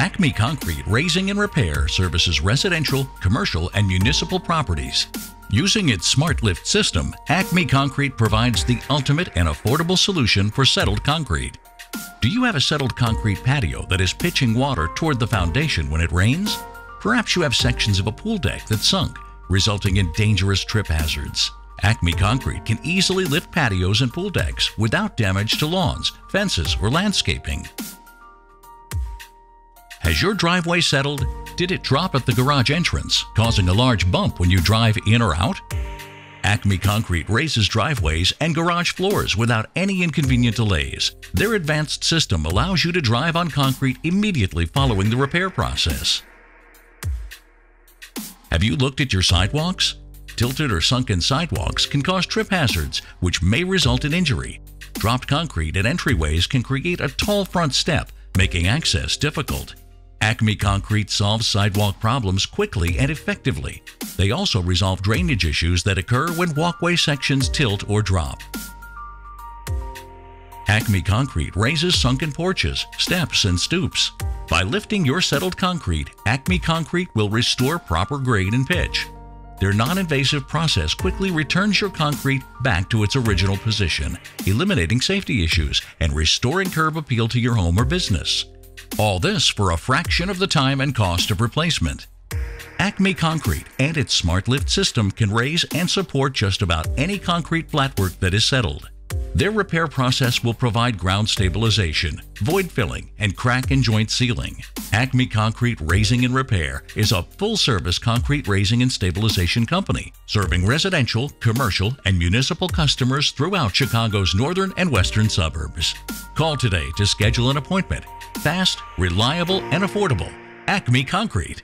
Acme Concrete Raising and Repair services residential, commercial, and municipal properties. Using its smart lift system, Acme Concrete provides the ultimate and affordable solution for settled concrete. Do you have a settled concrete patio that is pitching water toward the foundation when it rains? Perhaps you have sections of a pool deck that sunk, resulting in dangerous trip hazards. Acme Concrete can easily lift patios and pool decks without damage to lawns, fences, or landscaping. Has your driveway settled? Did it drop at the garage entrance, causing a large bump when you drive in or out? Acme Concrete raises driveways and garage floors without any inconvenient delays. Their advanced system allows you to drive on concrete immediately following the repair process. Have you looked at your sidewalks? Tilted or sunken sidewalks can cause trip hazards, which may result in injury. Dropped concrete at entryways can create a tall front step, making access difficult. Acme Concrete solves sidewalk problems quickly and effectively. They also resolve drainage issues that occur when walkway sections tilt or drop. Acme Concrete raises sunken porches, steps, and stoops. By lifting your settled concrete, Acme Concrete will restore proper grade and pitch. Their non-invasive process quickly returns your concrete back to its original position, eliminating safety issues and restoring curb appeal to your home or business. All this for a fraction of the time and cost of replacement. Acme Concrete and its smart lift system can raise and support just about any concrete flatwork that is settled. Their repair process will provide ground stabilization, void filling, and crack and joint sealing. Acme Concrete Raising and Repair is a full-service concrete raising and stabilization company, serving residential, commercial, and municipal customers throughout Chicago's northern and western suburbs. Call today to schedule an appointment. Fast, reliable, and affordable. Acme Concrete.